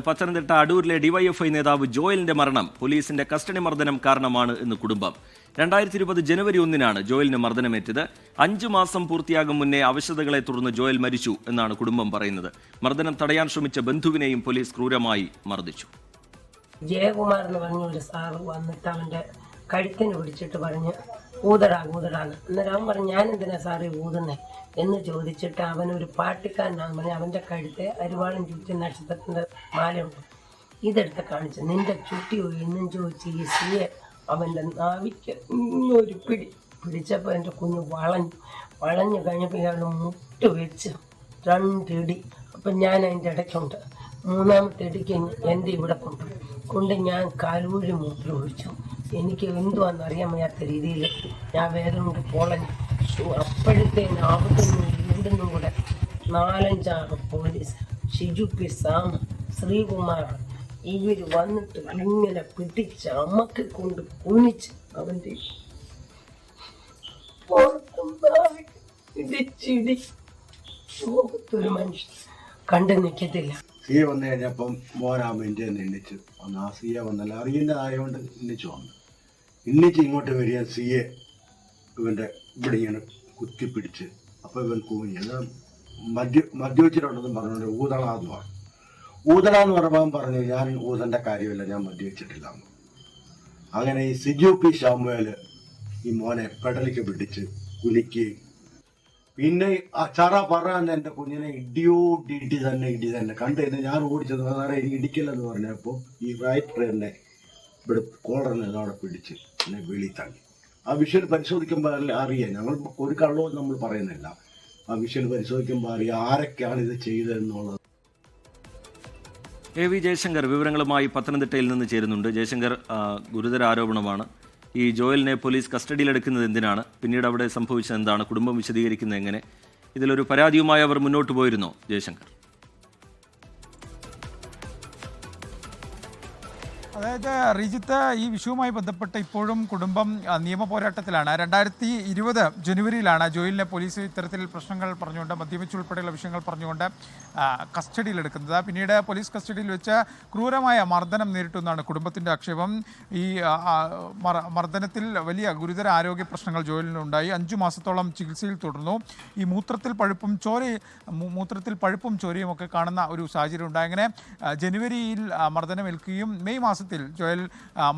Pathanamthitta അടൂരിലെ DYFI നേതാവ് ജോയലിന്റെ മരണം പോലീസിന്റെ കസ്റ്റഡി മർദ്ദനം കാരണമാണ് എന്ന് കുടുംബം. 2020 ജനുവരി 1-നാണ് ജോയലിന് മർദ്ദനമേറ്റത്. 5 മാസം പൂർത്തിയാകും മുന്നേ അവശതകളെ തുടർന്ന് ജോയൽ മരിച്ചു എന്നാണ് കുടുംബം പറയുന്നത്. മർദ്ദനം തടയാൻ ശ്രമിച്ച ബന്ധുവിനെയും പോലീസ് ക്രൂരമായി മർദ്ദിച്ചു. ജയകുമാർ എന്ന് പറഞ്ഞ ഒരു സാറ് വന്നിട്ട് അവന്റെ കഴുത്തിന് പിടിച്ചിട്ട് പറഞ്ഞ് ഊതടാന്ന്. അന്നേരം അവൻ പറഞ്ഞു, ഞാൻ എന്തിനാ സാറ് ഊതുന്നേ എന്ന് ചോദിച്ചിട്ട് അവനൊരു പാട്ടിക്കാരനാന്ന് പറഞ്ഞ് അവന്റെ കഴുത്തെ അരിവാളും ചുറ്റി നക്ഷത്രത്തിന്റെ മാലയുണ്ട്, ഇതെടുത്ത് കാണിച്ചു. നിന്റെ ചുട്ടിയോ എന്നും ചോദിച്ച് ഈ സിയെ അവന്റെ നാവിക്ക് ഒരു പിടിച്ചപ്പോൾ എൻ്റെ കുഞ്ഞ് വളഞ്ഞു കഴിഞ്ഞപ്പോൾ ഇയാൾ മുട്ട് വെച്ച് 2 ഇടി. അപ്പം ഞാൻ അതിൻ്റെ ഇടയ്ക്കുണ്ട്. 3-ാമത്തെ ഇടിക്ക് എൻ്റെ ഇവിടെ കൊണ്ട് ഞാൻ കാലൂഴി മൂത്രം ഒഴിച്ചു. എനിക്ക് എന്തുവാണെന്നറിയാൻ വയ്യാത്ത രീതിയിൽ ഞാൻ വേദന കൊണ്ട് പൊളഞ്ഞു. അപ്പോഴത്തേന് അവിടുന്ന് ഇവിടുന്നും കൂടെ 4-5 police, Shiju P Sam, Sreekumar, ഇവർ വന്നിട്ട് ഇങ്ങനെ പിടിച്ച് അമ്മക്ക് കൊണ്ട് കുനിച്ച് അവൻ്റെ ഇടിച്ചിടി ഒരു മനുഷ്യൻ കണ്ടു നിൽക്കത്തില്ല. സിയെ വന്നു കഴിഞ്ഞപ്പം മോനാമിൻ്റെ എണ്ണിച്ചു വന്നു. ആ സിയെ വന്നല്ല അറിയുന്നതായതുകൊണ്ട് ഇന്നിച്ച് ഇങ്ങോട്ട് വരിക. സിയെ ഇവൻ്റെ ഇവിടെ ഇങ്ങനെ കുത്തിപ്പിടിച്ച് അപ്പോൾ ഇവൻ കൂങ്ങി. അത് മദ്യവെച്ചിട്ടുണ്ടെന്ന് പറഞ്ഞുകൊണ്ട് ഊതളാന്ന് പറഞ്ഞു. ഊതളാന്ന് പറഞ്ഞപ്പോൾ പറഞ്ഞു, ഞാൻ ഊതൻ്റെ കാര്യമില്ല, ഞാൻ മദ്യവെച്ചിട്ടില്ല. അങ്ങനെ ഈ സിജു പി ശാമുവേൽ ഈ മോനെ പെടലിക്ക് പിടിച്ച് കുലിക്കുകയും പിന്നെ ചറ പറയാൻ എൻ്റെ കുഞ്ഞിനെ ഇടി തന്നെ കണ്ടു കഴിഞ്ഞാൽ ഞാൻ ഓടിച്ചത് വേറെ എനിക്ക് ഇടിക്കില്ലെന്ന് പറഞ്ഞപ്പോൾ ഈ റൈറ്റർ എന്നെ ഇവിടെ കോളറിനെ അവിടെ പിടിച്ച് എന്നെ വെളി തള്ളി. ആ വിഷ്വൽ പരിശോധിക്കുമ്പോൾ അറിയാം, ഞങ്ങൾ ഒരു കള്ളവും നമ്മൾ പറയുന്നില്ല. ആ വിഷ്വൽ പരിശോധിക്കുമ്പോൾ അറിയാം ആരൊക്കെയാണ് ഇത് ചെയ്തതെന്നുള്ളത്. AV ജയശങ്കർ വിവരങ്ങളുമായി പത്തനംതിട്ടയിൽ നിന്ന് ചേരുന്നുണ്ട്. ജയശങ്കർ, ഗുരുതര ആരോപണമാണ്. ഈ ജോയലിനെ പോലീസ് കസ്റ്റഡിയിലെടുക്കുന്നത് എന്തിനാണ്? പിന്നീട് അവിടെ സംഭവിച്ചത് എന്താണ്? കുടുംബം വിശദീകരിക്കുന്നത് എങ്ങനെ? ഇതിലൊരു പരാതിയുമായി അവർ മുന്നോട്ട് പോയിരുന്നോ ജയശങ്കർ? അതായത് റിജിത്ത്, ഈ വിഷയവുമായി ബന്ധപ്പെട്ട് ഇപ്പോഴും കുടുംബം നിയമ പോരാട്ടത്തിലാണ്. 2020 ജനുവരിയിലാണ് ജോയലിനെ പോലീസ് ഇത്തരത്തിൽ പ്രശ്നങ്ങൾ പറഞ്ഞുകൊണ്ട്, മദ്യപിച്ചുൾപ്പെടെയുള്ള വിഷയങ്ങൾ പറഞ്ഞുകൊണ്ട് കസ്റ്റഡിയിലെടുക്കുന്നത്. പിന്നീട് പോലീസ് കസ്റ്റഡിയിൽ വെച്ച് ക്രൂരമായ മർദ്ദനം നേരിട്ടു എന്നാണ് കുടുംബത്തിൻ്റെ ആക്ഷേപം. ഈ മർദ്ദനത്തിൽ വലിയ ഗുരുതര ആരോഗ്യ പ്രശ്നങ്ങൾ ജോയലിനുണ്ടായി. 5 മാസത്തോളം ചികിത്സയിൽ തുടർന്നു. ഈ മൂത്രത്തിൽ പഴുപ്പും ചോരയും ഒക്കെ കാണുന്ന ഒരു സാഹചര്യം ഉണ്ടായി. അങ്ങനെ ജനുവരിയിൽ മർദ്ദനമേൽക്കുകയും മെയ് മാസത്തിൽ ജോയൽ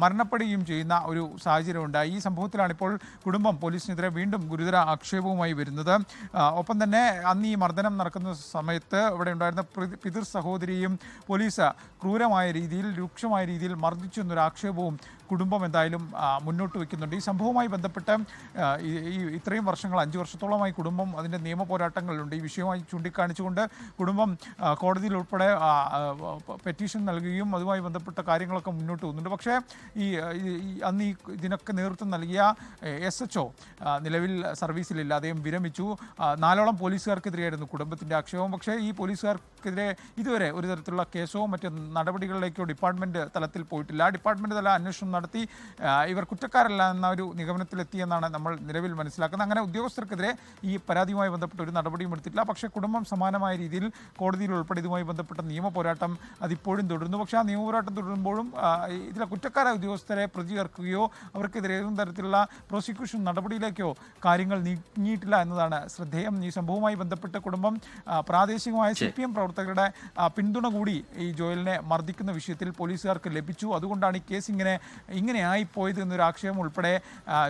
മരണപ്പെടുകയും ചെയ്യുന്ന ഒരു സാഹചര്യം ഉണ്ടായി. ഈ സംഭവത്തിലാണ് ഇപ്പോൾ കുടുംബം പോലീസിനെതിരെ വീണ്ടും ഗുരുതര ആക്ഷേപവുമായി വരുന്നത്. ഒപ്പം തന്നെ അന്ന് ഈ മർദ്ദനം നടക്കുന്ന സമയത്ത് ഇവിടെ ഉണ്ടായിരുന്ന പിതൃ സഹോദരിയും പോലീസ് രൂക്ഷമായ രീതിയിൽ മർദ്ദിച്ചു എന്നൊരു ആക്ഷേപവും കുടുംബം എന്തായാലും മുന്നോട്ട് വയ്ക്കുന്നുണ്ട്. ഈ സംഭവവുമായി ബന്ധപ്പെട്ട് ഇത്രയും വർഷങ്ങൾ 5 വർഷത്തോളമായി കുടുംബം അതിൻ്റെ നിയമ പോരാട്ടങ്ങളിലുണ്ട്. ഈ വിഷയവുമായി ചൂണ്ടിക്കാണിച്ചുകൊണ്ട് കുടുംബം കോടതിയിൽ ഉൾപ്പെടെ പെറ്റീഷൻ നൽകുകയും അതുമായി ബന്ധപ്പെട്ട കാര്യങ്ങളൊക്കെ മുന്നോട്ട് പോകുന്നുണ്ട്. പക്ഷേ അന്ന് ഇതിനൊക്കെ നേതൃത്വം നൽകിയ SHO നിലവിൽ സർവീസിലില്ല, അദ്ദേഹം വിരമിച്ചു. 4ഓളം പോലീസുകാർക്കെതിരെയായിരുന്നു കുടുംബത്തിൻ്റെ ആക്ഷേപം. പക്ഷേ ഈ പോലീസുകാർക്കെതിരെ ഇതുവരെ ഒരു തരത്തിലുള്ള കേസോ മറ്റ് നടപടികളിലേക്കോ ഡിപ്പാർട്ട്മെൻറ്റ് തലത്തിൽ പോയിട്ടില്ല. ഡിപ്പാർട്ട്മെൻറ്റ് തല അന്വേഷണം നടത്തി ഇവർ കുറ്റക്കാരല്ല എന്ന ഒരു നിഗമനത്തിലെത്തിയെന്നാണ് നമ്മൾ നിലവിൽ മനസ്സിലാക്കുന്നത്. അങ്ങനെ ഉദ്യോഗസ്ഥർക്കെതിരെ ഈ പരാതിയുമായി ബന്ധപ്പെട്ട് ഒരു നടപടിയും എടുത്തിട്ടില്ല. പക്ഷേ കുടുംബം സമാനമായ രീതിയിൽ കോടതിയിൽ ഉൾപ്പെടെ ഇതുമായി ബന്ധപ്പെട്ട നിയമ പോരാട്ടം അതിപ്പോഴും തുടരുന്നു. പക്ഷേ ആ നിയമ പോരാട്ടം തുടരുമ്പോഴും ഇതിലെ കുറ്റക്കാരായ ഉദ്യോഗസ്ഥരെ പ്രതി ചേർക്കുകയോ അവർക്കെതിരെ ഏതെങ്കിലും തരത്തിലുള്ള പ്രോസിക്യൂഷൻ നടപടിയിലേക്കോ കാര്യങ്ങൾ നീങ്ങിയിട്ടില്ല എന്നതാണ് ശ്രദ്ധേയം. ഈ സംഭവവുമായി ബന്ധപ്പെട്ട് കുടുംബം പ്രാദേശികമായ CPM പ്രവർത്തകരുടെ പിന്തുണ കൂടി ഈ ജോയലിനെ മർദ്ദിക്കുന്ന വിഷയത്തിൽ പോലീസുകാർക്ക് ലഭിച്ചു. അതുകൊണ്ടാണ് ഈ കേസ് ഇങ്ങനെയായിപ്പോയത് എന്നൊരു ആക്ഷേപം ഉൾപ്പെടെ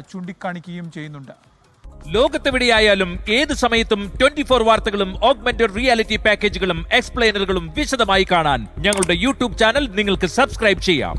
ചൂണ്ടിക്കാണിക്കുകയും ചെയ്യുന്നുണ്ട്. ലോകത്തെവിടെയായാലും ഏത് സമയത്തും 24 വാർത്തകളും ഓഗ്മെന്റഡ് റിയാലിറ്റി പാക്കേജുകളും എക്സ്പ്ലെയിനറുകളും വിശദമായി കാണാൻ ഞങ്ങളുടെ YouTube ചാനൽ നിങ്ങൾക്ക് സബ്സ്ക്രൈബ് ചെയ്യാം.